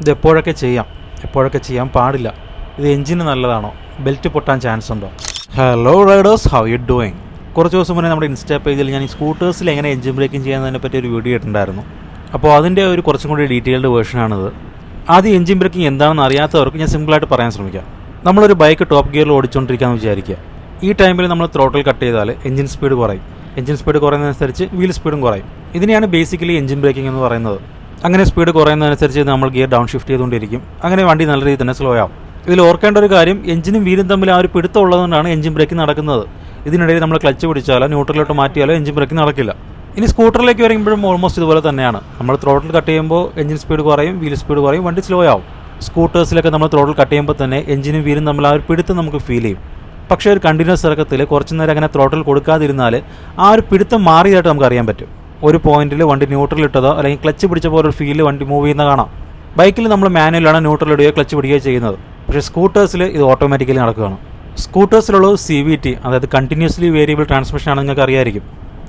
ഇത് എപ്പോഴൊക്കെ ചെയ്യാം, എപ്പോഴൊക്കെ ചെയ്യാൻ പാടില്ല, ഇത് എഞ്ചിന് നല്ലതാണോ, ബെൽറ്റ് പൊട്ടാൻ ചാൻസ് ഉണ്ടോ? Hello Riders, how you doing? കുറച്ച് ദിവസം മുന്നേ നമ്മുടെ ഇൻസ്റ്റാ പേജിൽ ഞാൻ ഈ സ്കൂട്ടേഴ്സിൽ എങ്ങനെ എഞ്ചിൻ ബ്രേക്കിംഗ് ചെയ്യാന്നതിനെ പറ്റി ഒരു വീഡിയോ ഇട്ടിട്ടുണ്ടായിരുന്നു. അപ്പോൾ അതിൻ്റെ ഒരു കുറച്ചും കൂടി ഡീറ്റെയിൽഡ് വേർഷനാണിത്. ആദ്യം എഞ്ചിൻ ബ്രേക്കിംഗ് എന്താണെന്ന് അറിയാത്തവർക്ക് ഞാൻ സിമ്പിളായിട്ട് പറയാൻ ശ്രമിക്കാം. നമ്മളൊരു ബൈക്ക് ടോപ്പ് ഗിയറിൽ ഓടിച്ചുകൊണ്ടിരിക്കാമെന്ന് വിചാരിക്കുക. ഈ ടൈമിൽ നമ്മൾ ത്രോട്ടിൽ കട്ട് ചെയ്താൽ എഞ്ചിൻ സ്പീഡ് കുറയും. എഞ്ചിൻ സ്പീഡ് കുറയുന്നതനുസരിച്ച് വീൽ സ്പീഡും കുറയും. ഇതിനെയാണ് ബേസിക്കലി എഞ്ചിൻ ബ്രേക്കിംഗ് എന്ന് പറയുന്നത്. അങ്ങനെ സ്പീഡ് കുറയുന്നതനുസരിച്ച് നമ്മൾ ഗിയർ ഡൗൺ ഷിഫ്റ്റ് ചെയ്തുകൊണ്ടിരിക്കും. അങ്ങനെ വണ്ടി നല്ല രീതിയിൽ തന്നെ സ്ലോ ആവും. ഇതിൽ ഓർക്കേണ്ട ഒരു കാര്യം, എഞ്ചിനും വീലും തമ്മിൽ ആ ഒരു പിടുത്തം ഉള്ളതുകൊണ്ടാണ് എഞ്ചിൻ ബ്രേക്കിംഗ് നടക്കുന്നത്. ഇതിനിടയിൽ നമ്മൾ ക്ലച്ച് പിടിച്ചാലോ ന്യൂട്രലിലോട്ട് മാറ്റിയാലോ എഞ്ചിൻ ബ്രേക്കിംഗ് നടക്കില്ല. ഇനി സ്കൂട്ടറിലേക്ക് വരുമ്പോഴും ഓൾമോസ്റ്റ് ഇതുപോലെ തന്നെയാണ്. നമ്മൾ ത്രോട്ടിൽ കട്ട് ചെയ്യുമ്പോൾ എഞ്ചിൻ സ്പീഡ് കുറയും, വീൽ സ്പീഡ് കുറയും, വണ്ടി സ്ലോ ആവും. സ്കൂട്ടേഴ്സിലൊക്കെ നമ്മൾ ത്രോട്ടിൽ കട്ട് ചെയ്യുമ്പോൾ തന്നെ എഞ്ചിനും വീലും തമ്മിൽ ആ ഒരു പിടുത്തം നമുക്ക് ഫീൽ ചെയ്യും. പക്ഷേ ഒരു കണ്ടിന്യൂസ് ഇറക്കത്തിൽ കുറച്ച് നേരം അങ്ങനെ ത്രോട്ടിൽ കൊടുക്കാതിരുന്നാൽ ആ ഒരു പിടുത്തം മാറിയതായിട്ട് നമുക്ക് അറിയാൻ പറ്റും. ഒരു പോയിന്റിൽ വണ്ടി ന്യൂട്രൽ ഇട്ടതോ അല്ലെങ്കിൽ ക്ലച്ച് പിടിച്ച പോലെ ഒരു ഫീല് വണ്ടി മൂവ് ചെയ്യുന്ന കാണാം. ബൈക്കിൽ നമ്മൾ മാനുവലാണ് ന്യൂട്രൽ ഇടുകയോ ക്ലച്ച് പിടിക്കുകയോ ചെയ്യുന്നത്. പക്ഷേ സ്കൂട്ടേഴ്സിൽ ഇത് ഓട്ടോമാറ്റിക്കലി നടക്കുകയാണ്. സ്കൂട്ടേഴ്സിലുള്ളത് CVT, അതായത് കണ്ടിന്യൂസ്ലി വേരിയബിൾ ട്രാൻസ്മിഷൻ ആണെന്ന് നിങ്ങൾക്ക് അറിയായിരിക്കും.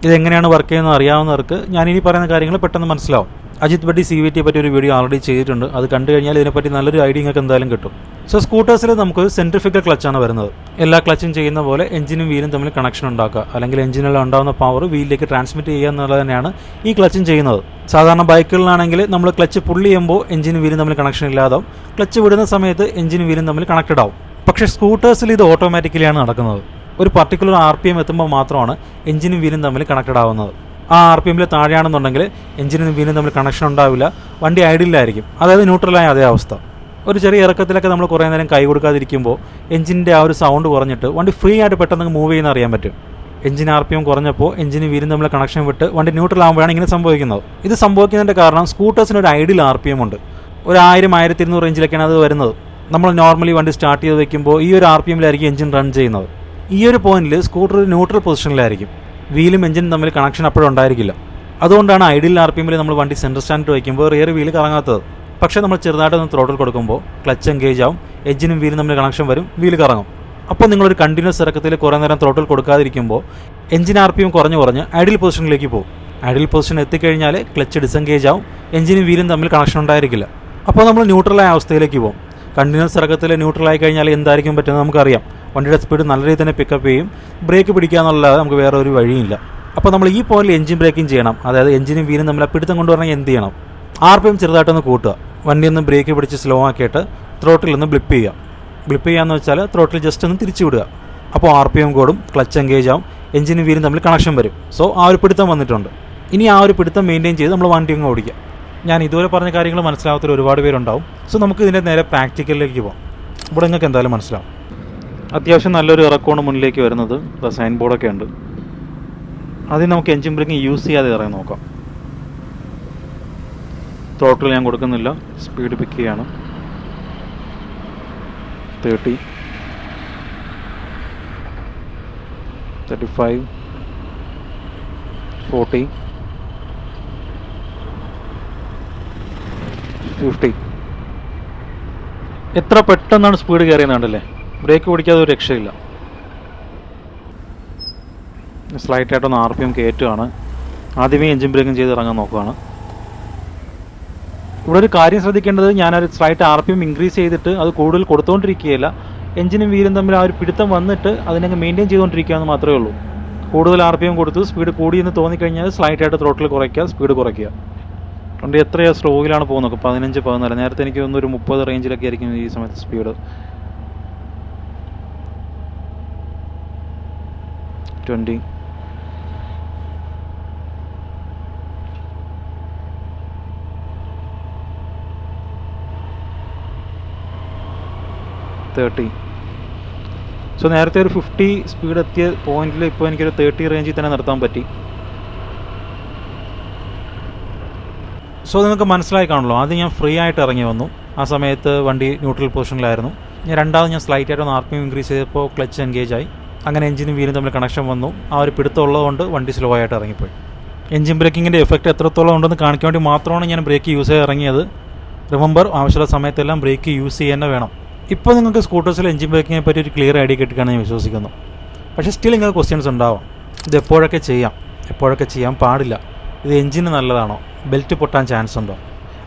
ഇതെങ്ങനെയാണ് വർക്ക് ചെയ്യുന്നത് അറിയാവുന്നവർക്ക് ഞാനിനി പറയുന്ന കാര്യങ്ങൾ പെട്ടെന്ന് മനസ്സിലാവും. അജിത് ബഡ്ഡി CVT പറ്റി ഒരു വീഡിയോ ആൾറെഡി ചെയ്തിട്ടുണ്ട്. അത് കണ്ടു കഴിഞ്ഞാൽ ഇതിനെപ്പറ്റി നല്ലൊരു ഐഡിയ നിങ്ങൾക്ക് എന്തായാലും കിട്ടും. സോ സ്കൂട്ടേഴ്സിൽ നമുക്ക് സെൻട്രിഫ്യൂഗൽ ക്ലച്ചാണ് വരുന്നത്. എല്ലാ ക്ലച്ചും ചെയ്യുന്ന പോലെ എഞ്ചിനും വീലും തമ്മിൽ കണക്ഷൻ ഉണ്ടാക്കുക, അല്ലെങ്കിൽ എഞ്ചിനിൽ ഉണ്ടാകുന്ന പവർ വീലിലേക്ക് ട്രാൻസ്മിറ്റ് ചെയ്യുക എന്നുള്ളത് തന്നെയാണ് ഈ ക്ലച്ചും ചെയ്യുന്നത്. സാധാരണ ബൈക്കുകളിലാണെങ്കിൽ നമ്മൾ ക്ലച്ച് പുള്ളി ചെയ്യുമ്പോൾ എഞ്ചിനും വീലും തമ്മിൽ കണക്ഷൻ ഇല്ലാതാവും. ക്ലച്ച് വിടുന്ന സമയത്ത് എഞ്ചിനും വീലും തമ്മിൽ കണക്റ്റഡ് ആവും. പക്ഷേ സ്കൂട്ടേഴ്സിൽ ഇത് ഓട്ടോമാറ്റിക്കലിയാണ് നടക്കുന്നത്. ഒരു പർട്ടിക്കുലർ RPM എത്തുമ്പോൾ മാത്രമാണ് എഞ്ചിനും വീലും തമ്മിൽ കണക്റ്റഡ് ആവുന്നത്. ആ RPMൽ താഴെയാണെന്നുണ്ടെങ്കിൽ എഞ്ചിനും വീലും തമ്മിൽ കണക്ഷൻ ഉണ്ടാവില്ല, വണ്ടി ഐഡിയലായിരിക്കും, അതായത് ന്യൂട്രലായ അതേ അവസ്ഥ. ഒരു ചെറിയ ഇറക്കത്തിലൊക്കെ നമ്മൾ കുറേ നേരം കൈ കൊടുക്കാതിരിക്കുമ്പോൾ എഞ്ചിൻ്റെ ആ ഒരു സൗണ്ട് കുറഞ്ഞിട്ട് വണ്ടി ഫ്രീ ആയിട്ട് പെട്ടെന്ന് മൂവ് ചെയ്യുന്ന അറിയാൻ പറ്റും. എഞ്ചിൻ RPM കുറഞ്ഞപ്പോൾ എഞ്ചിനും വീലും തമ്മിൽ കണക്ഷൻ വിട്ട് വണ്ടി ന്യൂട്രൽ ആകുമ്പോഴാണ് ഇങ്ങനെ സംഭവിക്കുന്നത്. ഇത് സംഭവിക്കുന്നതിൻ്റെ കാരണം സ്കൂട്ടേഴ്സിന് ഒരു ഐഡിയൽ RPM ഉണ്ട്. ഒരു 1000-1200 റേഞ്ചിലൊക്കെയാണ് അത് വരുന്നത്. നമ്മൾ നോർമലി വണ്ടി സ്റ്റാർട്ട് ചെയ്ത് വയ്ക്കുമ്പോൾ ഈ ഒരു RPMലായിരിക്കും എഞ്ചിൻ റൺ ചെയ്യുന്നത്. ഈ ഒരു പോയിന്റിൽ സ്കൂട്ടർ ഒരു ന്യൂട്രൽ പൊസിഷനിലായിരിക്കും. വീലും എഞ്ചിനും തമ്മിൽ കണക്ഷൻ അപ്പോഴും ഉണ്ടായിരിക്കില്ല. അതുകൊണ്ടാണ് ഐഡിയൽ RPMൽ നമ്മൾ വണ്ടി സെൻറ്റർ സ്റ്റാൻഡ് വയ്ക്കുമ്പോൾ റിയർ വീല് കറങ്ങാത്തത്. പക്ഷേ നമ്മൾ ചെറുതായിട്ടൊന്ന് ത്രോട്ടിൽ കൊടുക്കുമ്പോൾ ക്ലച്ച് എൻഗേജ് ആവും, എഞ്ചിനും വീലും തമ്മിൽ കണക്ഷൻ വരും, വീല് കറങ്ങും. അപ്പോൾ നിങ്ങളൊരു കണ്ടിന്യൂസ് ഇറക്കത്തിൽ കുറേ നേരം ത്രോട്ടിൽ കൊടുക്കാതിരിക്കുമ്പോൾ എഞ്ചിൻ RPM കുറഞ്ഞ് ഐഡിയൽ പൊസിഷനിലേക്ക് പോകും. ഐഡിയൽ പൊസിഷൻ എത്തിക്കഴിഞ്ഞാൽ ക്ലച്ച് ഡിസെൻഗേജ് ആവും, എഞ്ചിനും വീലും തമ്മിൽ കണക്ഷൻ ഉണ്ടായിരിക്കില്ല. അപ്പോൾ നമ്മൾ ന്യൂട്രലായ അവസ്ഥയിലേക്ക് പോകും. കണ്ടിന്യൂസ് ഇറക്കത്തിൽ ന്യൂട്രലായി കഴിഞ്ഞാൽ എന്തായിരിക്കും പറ്റുന്നത് നമുക്കറിയാം. വണ്ടിയുടെ സ്പീഡ് നല്ല രീതിയിൽ തന്നെ പിക്കപ്പ് ചെയ്യും. ബ്രേക്ക് പിടിക്കുക എന്നുള്ളതാണ്, നമുക്ക് വേറെ ഒരു വഴിയില്ല. അപ്പോൾ നമ്മൾ ഈ പോയിന്റിൽ എഞ്ചിൻ ബ്രേക്കിംഗ് ചെയ്യണം. അതായത് എഞ്ചിനും വീലും തമ്മിൽ പിടുത്തം കൊണ്ടുവരണമെങ്കിൽ എന്ത് ചെയ്യണം? RPM ചെറുതായിട്ടൊന്ന് കൂട്ടുക, വണ്ടി ഒന്ന് ബ്രേക്ക് പിടിച്ച് സ്ലോ ആക്കിയിട്ട് ത്രോട്ടിൽ ഒന്ന് ബ്ലിപ്പ് ചെയ്യുക. ബ്ലിപ്പ് ചെയ്യാന്ന് വെച്ചാൽ ത്രോട്ടിൽ ജസ്റ്റ് ഒന്ന് തിരിച്ചു വിടുക. അപ്പോൾ RPM കൂടും, ക്ലച്ച് എൻഗേജ് ആവും, എഞ്ചിനും വീലും തമ്മിൽ കണക്ഷൻ വരും. സോ ആ ഒരു പിടുത്തം വന്നിട്ടുണ്ട്. ഇനി ആ ഒരു പിടുത്തം മെയിൻറ്റെയിൻ ചെയ്ത് നമ്മൾ വണ്ടി അങ്ങ് ഓടിക്കുക. ഞാൻ ഇതുവരെ പറഞ്ഞ കാര്യങ്ങൾ മനസ്സിലാവാത്ത ഒരുപാട് പേരുണ്ടാവും. സോ നമുക്ക് ഇതിൻ്റെ നേരെ പ്രാക്ടിക്കലിലേക്ക് പോകാം. ഇവിടെ നിങ്ങൾക്ക് എന്തായാലും മനസ്സിലാവും. അത്യാവശ്യം നല്ലൊരു ഇറക്കമാണ് മുന്നിലേക്ക് വരുന്നത്. സൈൻ ബോർഡൊക്കെ ഉണ്ട്. അതിന് നമുക്ക് എഞ്ചിൻ ബ്രേക്കിംഗ് യൂസ് ചെയ്യാതെ ഇറങ്ങി നോക്കാം. ത്രോട്ടിൽ ഞാൻ കൊടുക്കുന്നില്ല, സ്പീഡ് പിക്ക് ചെയ്യാണ്. 30, 35, 40, 50. എത്ര പെട്ടെന്നാണ് സ്പീഡ് കയറിയെന്നുണ്ടല്ലേ. ബ്രേക്ക് പിടിക്കാതെ ഒരു രക്ഷയില്ല. സ്ലൈറ്റായിട്ടൊന്ന് RPM കയറ്റുകയാണ്. ആദ്യമേ എഞ്ചിൻ ബ്രേക്കിംഗ് ചെയ്ത് ഇറങ്ങാൻ നോക്കുകയാണ്. ഇവിടെ ഒരു കാര്യം ശ്രദ്ധിക്കേണ്ടത്, ഞാനൊരു സ്ലൈറ്റ് RPM ഇൻക്രീസ് ചെയ്തിട്ട് അത് കൂടുതൽ കൊടുത്തുകൊണ്ടിരിക്കുകയില്ല. എഞ്ചിനും വീലും തമ്മിൽ ആ ഒരു പിടുത്തം വന്നിട്ട് അതിനങ്ങ് മെയിൻറ്റെയിൻ ചെയ്തുകൊണ്ടിരിക്കുക എന്ന് മാത്രമേ ഉള്ളൂ. കൂടുതൽ RPM കൊടുത്ത് സ്പീഡ് കൂടിയെന്ന് തോന്നിക്കഴിഞ്ഞാൽ സ്ലൈറ്റായിട്ട് ത്രോട്ടിൽ കുറയ്ക്കുക, സ്പീഡ് കുറയ്ക്കുക. വണ്ടി എത്രയോ സ്ലോയിലാണ് പോകുന്നത്, 15, 14. നേരത്തെ എനിക്ക് തോന്നുന്നു ഒരു 30 റേഞ്ചിലൊക്കെ ആയിരിക്കും ഈ സമയത്ത് സ്പീഡ്. 20, 30. സോ നേരത്തെ ഒരു 50 സ്പീഡ് എത്തിയ പോയിന്റിൽ ഇപ്പോൾ എനിക്കൊരു 30 റേഞ്ചിൽ തന്നെ നിർത്താൻ പറ്റി. സോ നിങ്ങൾക്ക് മനസ്സിലായി കാണുമല്ലോ. ആദ്യം ഞാൻ ഫ്രീ ആയിട്ട് ഇറങ്ങി വന്നു. ആ സമയത്ത് വണ്ടി ന്യൂട്രൽ പൊസിഷനിലായിരുന്നു. രണ്ടാമത് ഞാൻ സ്ലൈറ്റായിട്ടൊന്ന് RPM ഇൻക്രീസ് ചെയ്തപ്പോൾ ക്ലച്ച് എൻഗേജ് ആയി. അങ്ങനെ എഞ്ചിനും വീലും തമ്മിൽ കണക്ഷൻ വന്നു. ആ ഒരു പിടുത്തം ഉള്ളതുകൊണ്ട് വണ്ടി സ്ലോ ആയിട്ട് ഇറങ്ങിപ്പോയി. എഞ്ചിൻ ബ്രേക്കിങ്ങിൻ്റെ എഫക്റ്റ് എത്രത്തോളം ഉണ്ടെന്ന് കാണിക്കാൻ വേണ്ടി മാത്രമാണ് ഞാൻ ബ്രേക്ക് യൂസ് ചെയ്ത് ഇറങ്ങിയത്. റിമെമ്പർ, ആവശ്യമുള്ള സമയത്തെല്ലാം ബ്രേക്ക് യൂസ് ചെയ്യാൻ തന്നെ വേണം. ഇപ്പോൾ നിങ്ങൾക്ക് സ്കൂട്ടേഴ്സിൽ എഞ്ചിൻ ബ്രേക്കിങ്ങിനെ പറ്റി ഒരു ക്ലിയർ ഐഡിയ കിട്ടുകയാണെന്ന് ഞാൻ വിശ്വസിക്കുന്നു. പക്ഷേ സ്റ്റിൽ നിങ്ങൾക്ക് ക്വസ്റ്റ്യൻസ് ഉണ്ടാവാം. ഇത് എപ്പോഴൊക്കെ ചെയ്യാം, എപ്പോഴൊക്കെ ചെയ്യാൻ പാടില്ല, ഇത് എഞ്ചിന് നല്ലതാണോ, ബെൽറ്റ് പൊട്ടാൻ ചാൻസ് ഉണ്ടോ,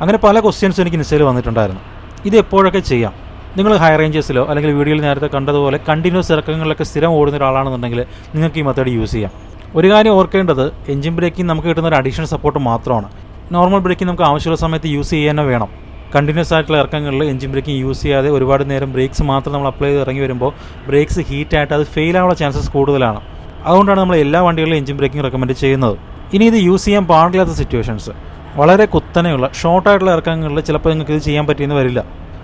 അങ്ങനെ പല ക്വസ്റ്റ്യൻസും എനിക്ക് ഇൻസ്റ്റയിൽ വന്നിട്ടുണ്ടായിരുന്നു. ഇത് എപ്പോഴൊക്കെ ചെയ്യാം? നിങ്ങൾ ഹൈ റേഞ്ചസിലോ അല്ലെങ്കിൽ വീഡിയോയിൽ നേരത്തെ കണ്ടതുപോലെ കണ്ടിന്യൂസ് ഇറക്കങ്ങളിലൊക്കെ സ്ഥിരം ഓടുന്ന ഒരാളാണെന്നുണ്ടെങ്കിൽ നിങ്ങൾക്ക് ഈ മെത്തേഡ് യൂസ് ചെയ്യാം. ഒരു കാര്യം ഓർക്കേണ്ടത്, എഞ്ചിൻ ബ്രേക്കിംഗ് നമുക്ക് കിട്ടുന്ന ഒരു അഡീഷണൽ സപ്പോർട്ട് മാത്രമാണ്. നോർമൽ ബ്രേക്കിംഗ് നമുക്ക് ആവശ്യമുള്ള സമയത്ത് യൂസ് ചെയ്യാനോ വേണം. കണ്ടിന്യൂസ് ആയിട്ടുള്ള ഇറക്കങ്ങളിൽ എഞ്ചിൻ ബ്രേക്കിംഗ് യൂസ് ചെയ്യാതെ ഒരുപാട് നേരം ബ്രേക്സ് മാത്രം നമ്മൾ അപ്ലൈ ചെയ്ത് ഇറങ്ങി വരുമ്പോൾ ബ്രേക്സ് ഹീറ്റായിട്ട് അത് ഫെയിൽ ആവാനുള്ള ചാൻസസ് കൂടുതലാണ്. അതുകൊണ്ടാണ് നമ്മൾ എല്ലാ വണ്ടികളിലും എഞ്ചിൻ ബ്രേക്കിംഗ് റെക്കമെൻഡ് ചെയ്യുന്നത്. ഇനി ഇത് യൂസ് ചെയ്യാൻ പാടില്ലാത്ത സിറ്റുവേഷൻസ്, വളരെ കുത്തനെയുള്ള ഷോർട്ടായിട്ടുള്ള ഇറക്കങ്ങളിൽ ചിലപ്പോൾ നിങ്ങൾക്ക് ഇത് ചെയ്യാൻ പറ്റിയെന്ന് വരില്ല.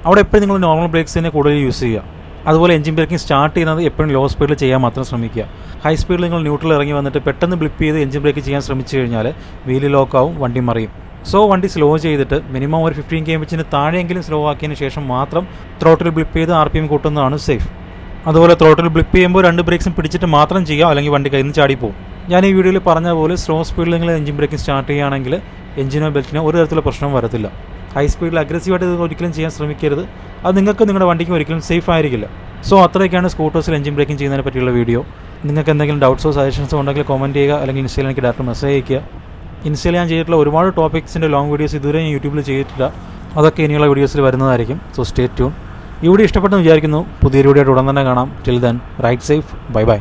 അവിടെ എപ്പോഴും നിങ്ങൾ നോർമൽ ബ്രേക്സ് തന്നെ കൂടുതൽ യൂസ് ചെയ്യുക. അതുപോലെ എഞ്ചിൻ ബ്രേക്കിംഗ് സ്റ്റാർട്ട് ചെയ്യുന്നത് എപ്പോഴും ലോ സ്പീഡിൽ ചെയ്യാൻ മാത്രം ശ്രമിക്കുക. ഹൈ സ്പീഡിൽ നിങ്ങൾ ന്യൂട്രൽ ഇറങ്ങി വന്നിട്ട് പെട്ടെന്ന് ബ്ലിപ്പ് ചെയ്ത് എഞ്ചിൻ ബ്രേക്ക് ചെയ്യാൻ ശ്രമിച്ചു കഴിഞ്ഞാൽ വീല് ലോക്കാവും, വണ്ടി മറിയും. സോ വണ്ടി സ്ലോ ചെയ്തിട്ട് മിനിമം ഒരു 15 km/h താഴെയെങ്കിലും സ്ലോ ആക്കിയതിന് ശേഷം മാത്രം ത്രോട്ടിൽ ബ്ലിപ്പ് ചെയ്ത് RPM കൂട്ടുന്നതാണ് സേഫ്. അതുപോലെ ത്രോട്ടിൽ ബ്ലിപ്പ് ചെയ്യുമ്പോൾ 2 ബ്രേക്സും പിടിച്ചിട്ട് മാത്രം ചെയ്യുക, അല്ലെങ്കിൽ വണ്ടി കയ്യിൽ നിന്ന് ചാടിപ്പോവും. ഞാൻ ഈ വീഡിയോയിൽ പറഞ്ഞ പോലെ സ്ലോ സ്പീഡിൽ നിങ്ങൾ എഞ്ചിൻ ബ്രേക്കിംഗ് സ്റ്റാർട്ട് ചെയ്യുകയാണെങ്കിൽ എഞ്ചിനോ ബെൽറ്റിനോ ഒരു തരത്തിലുള്ള പ്രശ്നവും വരത്തില്ല. ഹൈ സ്പീഡിൽ അഗ്രസീവായിട്ട് ഇത് ഒരിക്കലും ചെയ്യാൻ ശ്രമിക്കരുത്. അത് നിങ്ങൾക്ക് നിങ്ങളുടെ വണ്ടിക്ക് ഒരിക്കലും സേഫ് ആയിരിക്കില്ല. സോ അത്രയൊക്കെയാണ് സ്കൂട്ടേഴ്സിൽ എഞ്ചിൻ ബ്രേക്കിംഗ് ചെയ്യുന്നതിനെ പറ്റിയുള്ള വീഡിയോ. നിങ്ങൾക്ക് എന്തെങ്കിലും ഡൗട്ട്സോ സജഷൻസോ ഉണ്ടെങ്കിൽ കമൻറ്റ് ചെയ്യുക, അല്ലെങ്കിൽ ഇൻസ്റ്റയിൽ എനിക്ക് ഡയറക്റ്റ് മെസ്സേജ് അയയ്ക്കുക. ഇൻസ്റ്റയിൽ ഞാൻ ചെയ്തിട്ടുള്ള ഒരുപാട് ടോപ്പിക്സിൻ്റെ ലോങ് വീഡിയോസ് ഇതുവരെ ഞാൻ യൂട്യൂബിൽ ചെയ്തിട്ടില്ല. അതൊക്കെ ഇനിയുള്ള വീഡിയോസിൽ വരുന്നതായിരിക്കും. So stay tune. ഈ വീഡിയോ ഇഷ്ടപ്പെട്ടെന്ന് വിചാരിക്കുന്നു. പുതിയൊരു വീഡിയോ ഉടൻ തന്നെ കാണാം. Till then ride safe. Bye bye.